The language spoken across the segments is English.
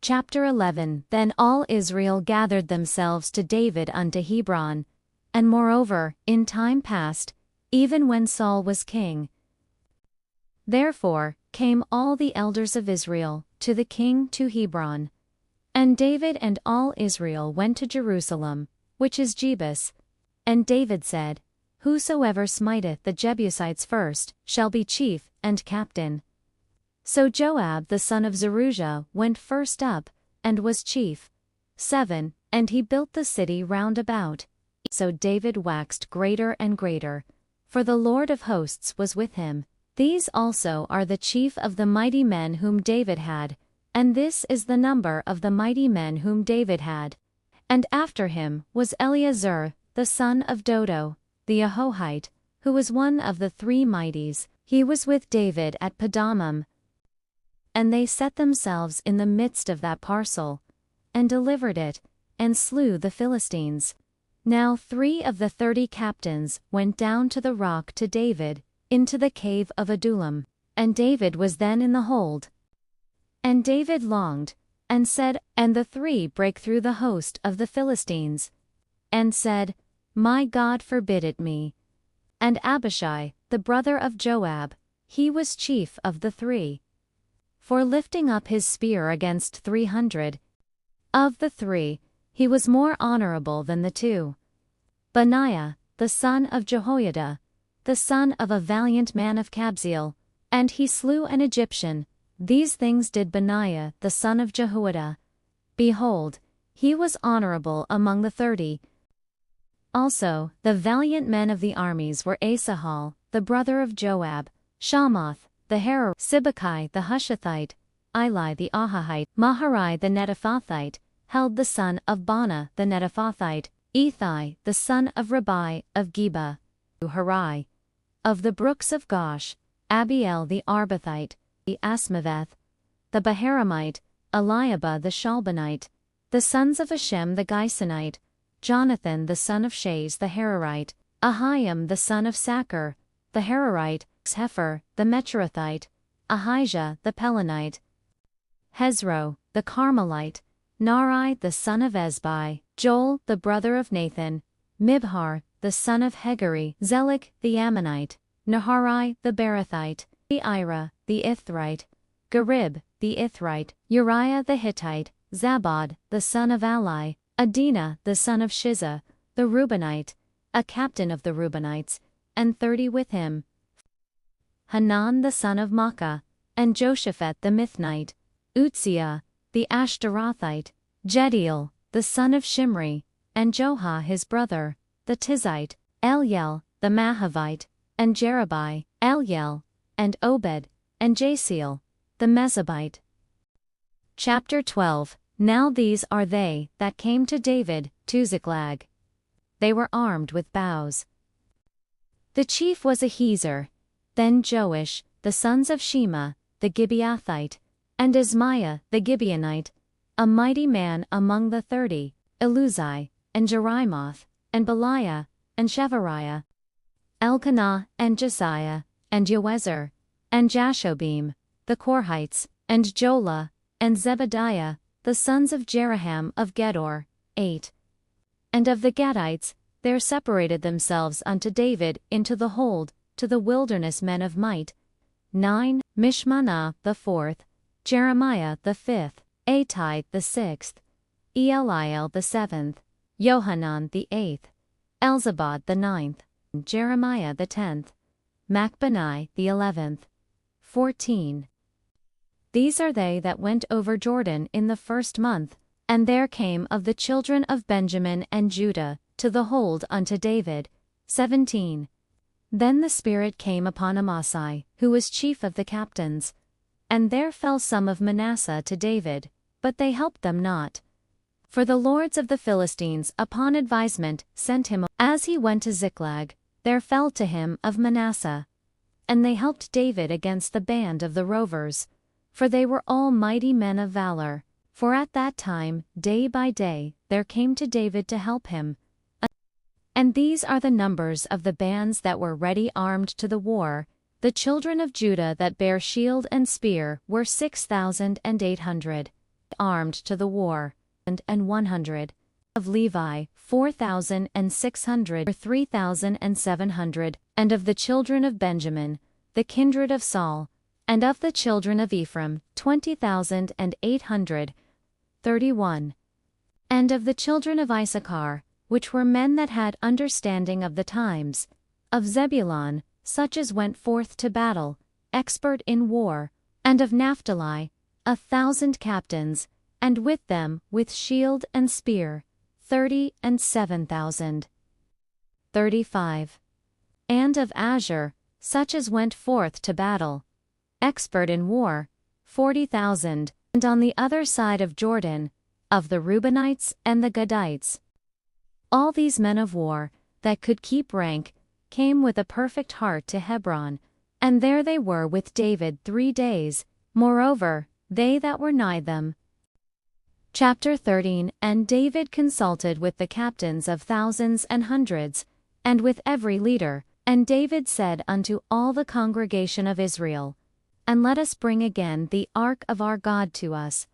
Chapter 11 Then all Israel gathered themselves to David unto Hebron. And moreover, in time past, even when Saul was king, therefore came all the elders of Israel to the king to Hebron. And David and all Israel went to Jerusalem, which is Jebus. And David said, Whosoever smiteth the Jebusites first shall be chief and captain. So Joab the son of Zeruiah went first up, and was chief. 7 And he built the city round about. So David waxed greater and greater, for the Lord of hosts was with him. These also are the chief of the mighty men whom David had, and this is the number of the mighty men whom David had. And after him was Eleazar, the son of Dodo, the Ahohite, who was one of the 3 mighties. He was with David at Padamum. And they set themselves in the midst of that parcel, and delivered it, and slew the Philistines. Now 3 of the 30 captains went down to the rock to David, into the cave of Adullam, and David was then in the hold. And David longed, and said, and the 3 brake through the host of the Philistines, and said, My God forbid it me. And Abishai, the brother of Joab, he was chief of the 3. For lifting up his spear against 300, of the 3, he was more honorable than the 2. Benaiah, the son of Jehoiada, the son of a valiant man of Kabzeel, and he slew an Egyptian. These things did Benaiah the son of Jehoiada. Behold, he was honorable among the 30. Also, the valiant men of the armies were Asahel, the brother of Joab, Shamoth, the Hararite, Sibbecai the Hushathite, Eli the Ahahite, Maharai the Netophathite, Held the son of Bana the Netophathite, Ethai the son of Ribai of Geba, Harai, of the brooks of Gosh, Abiel the Arbathite, the Asmaveth, the Baharamite, Eliabah the Shalbanite, the sons of Hashem the Gisonite, Jonathan the son of Shaz the Hararite, Ahiam the son of Sacher, the Hararite, Hefer the Mechorathite, Ahijah the Pelonite, Hezro the Carmelite, Nari the son of Ezbai, Joel the brother of Nathan, Mibhar the son of Hegari, Zelek the Ammonite, Naharai the Berathite, Ira the Ithrite, Garib the Ithrite, Uriah the Hittite, Zabad the son of Ali, Adina the son of Shiza, the Reubenite, a captain of the Reubenites, and 30 with him, Hanan the son of Makkah, and Joshaphat the Mithnite, Uzziah the Ashtarothite, Jediel the son of Shimri, and Joha his brother, the Tizite, Eliel the Mahavite, and Jerubai, Eliel, and Obed, and Jasiel, the Mezabite. Chapter 12 Now these are they that came to David to Ziklag. They were armed with bows. The chief was Ahiezer, then Joash, the sons of Shema, the Gibeathite, and Ismaiah the Gibeonite, a mighty man among the 30, Eluzai, and Jerimoth, and Beliah, and Shevariah, Elkanah, and Josiah, and Joezer, and Jashobim, the Korhites, and Jola, and Zebediah, the sons of Jeraham of Gedor, 8. And of the Gadites, there separated themselves unto David into the hold, to the wilderness men of might, 9. Mishmanah the 4th, Jeremiah the 5th, Atai the 6th, Eliel the 7th, Johanan the 8th, Elzabad the 9th, Jeremiah the 10th, Machbenai the 11th. 14. These are they that went over Jordan in the 1st month, and there came of the children of Benjamin and Judah to the hold unto David. 17. Then the Spirit came upon Amasai, who was chief of the captains. And there fell some of Manasseh to David, but they helped them not. For the lords of the Philistines upon advisement sent him. As he went to Ziklag, there fell to him of Manasseh. And they helped David against the band of the rovers, for they were all mighty men of valor. For at that time, day by day, there came to David to help him. And these are the numbers of the bands that were ready armed to the war. The children of Judah that bare shield and spear were 6,800. armed to the war, and 100. Of Levi, 4,600 or 3,700, and of the children of Benjamin, the kindred of Saul, and of the children of Ephraim, 20,800. 31. And of the children of Issachar, which were men that had understanding of the times, of Zebulun, such as went forth to battle, expert in war, and of Naphtali, 1,000 captains, and with them with shield and spear, 37,000. 35. And of Asher, such as went forth to battle, expert in war, 40,000, and on the other side of Jordan, of the Reubenites and the Gadites. All these men of war, that could keep rank, came with a perfect heart to Hebron, and there they were with David 3 days, moreover, they that were nigh them. Chapter 13. And David consulted with the captains of thousands and hundreds, and with every leader, and David said unto all the congregation of Israel, And let us bring again the ark of our God to us.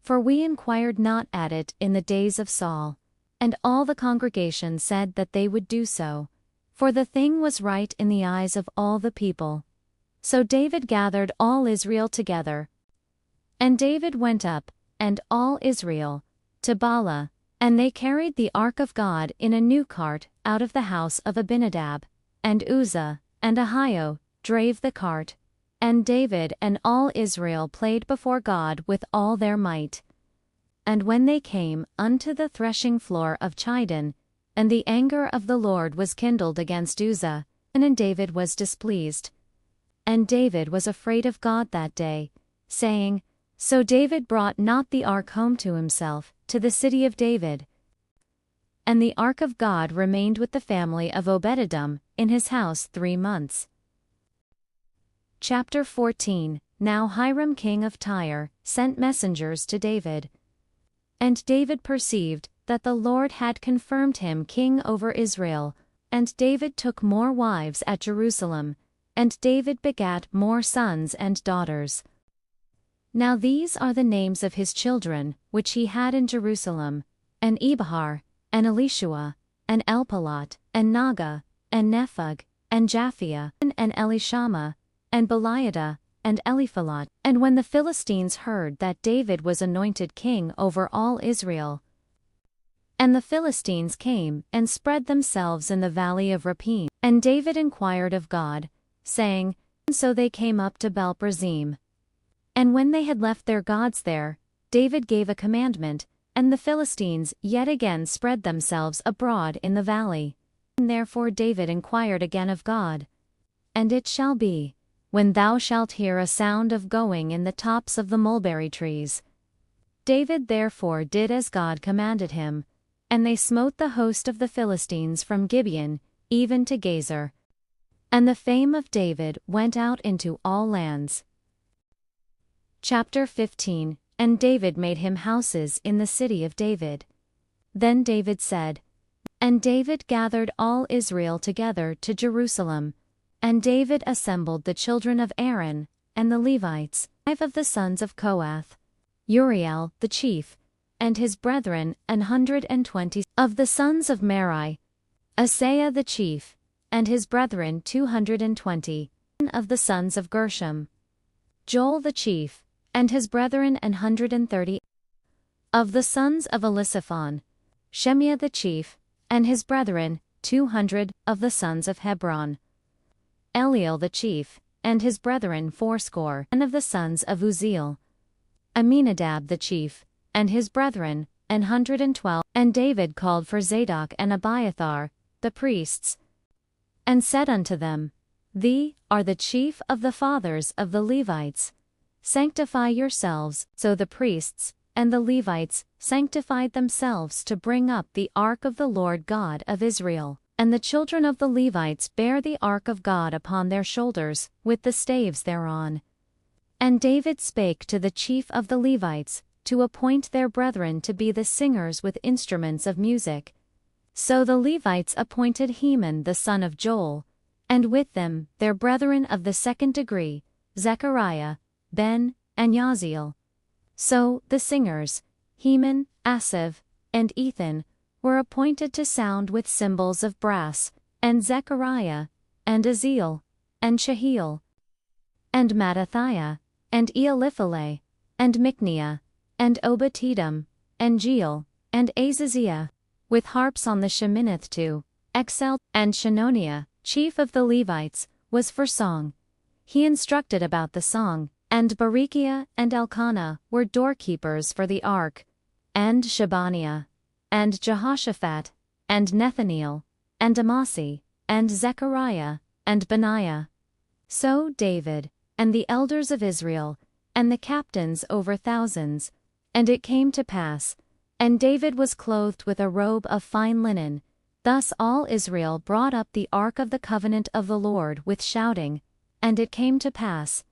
For we inquired not at it in the days of Saul. And all the congregation said that they would do so, for the thing was right in the eyes of all the people. So David gathered all Israel together. And David went up, and all Israel, to Bala, and they carried the ark of God in a new cart out of the house of Abinadab, and Uzzah, and Ahio, drave the cart. And David and all Israel played before God with all their might. And when they came unto the threshing floor of Chidon, and the anger of the Lord was kindled against Uzzah, and David was displeased. And David was afraid of God that day, saying, So David brought not the ark home to himself, to the city of David. And the ark of God remained with the family of Obed-edom in his house 3 months. Chapter 14. Now Hiram king of Tyre sent messengers to David. And David perceived that the Lord had confirmed him king over Israel, and David took more wives at Jerusalem, and David begat more sons and daughters. Now these are the names of his children, which he had in Jerusalem, and Ebahar, and Elishua, and Elpalat, and Naga, and Nepheg, and Japhia, and Elishama, and Beliada, and Eliphalet. And when the Philistines heard that David was anointed king over all Israel, and the Philistines came and spread themselves in the valley of Rephaim, and David inquired of God, saying, And so they came up to Belperazim. And when they had left their gods there, David gave a commandment, and the Philistines yet again spread themselves abroad in the valley. And therefore David inquired again of God. And it shall be, when thou shalt hear a sound of going in the tops of the mulberry trees. David therefore did as God commanded him, and they smote the host of the Philistines from Gibeon, even to Gezer. And the fame of David went out into all lands. Chapter 15. And David made him houses in the city of David. Then David said, And David gathered all Israel together to Jerusalem. And David assembled the children of Aaron, and the Levites, 5 of the sons of Kohath, Uriel the chief, and his brethren 120 of the sons of Merari, Asaiah the chief, and his brethren 220 of the sons of Gershom, Joel the chief, and his brethren 130 of the sons of Elisaphan, Shemiah the chief, and his brethren 200 of the sons of Hebron, Eliel the chief, and his brethren 80, and of the sons of Uzziel, Aminadab the chief, and his brethren 112. And David called for Zadok and Abiathar, the priests, and said unto them, These are the chief of the fathers of the Levites. Sanctify yourselves. So the priests and the Levites sanctified themselves to bring up the ark of the Lord God of Israel. And the children of the Levites bare the ark of God upon their shoulders, with the staves thereon. And David spake to the chief of the Levites, to appoint their brethren to be the singers with instruments of music. So the Levites appointed Heman the son of Joel, and with them their brethren of the second degree, Zechariah, Ben, and Yaziel. So, the singers, Heman, Asaph, and Ethan, were appointed to sound with cymbals of brass, and Zechariah, and Aziel, and Shehiel, and Mattathiah, and Elipheleh, and Micniah, and Obed-Edom, and Jeiel, and Azaziah, with harps on the Sheminith to Excel, and Shenoniah, chief of the Levites, was for song. He instructed about the song, and Berechiah and Elkanah were doorkeepers for the ark, and Shebaniah, and Jehoshaphat, and Nethaneel, and Amasai, and Zechariah, and Benaiah. So David, and the elders of Israel, and the captains over thousands. And it came to pass, and David was clothed with a robe of fine linen. Thus all Israel brought up the ark of the covenant of the Lord with shouting. And it came to pass,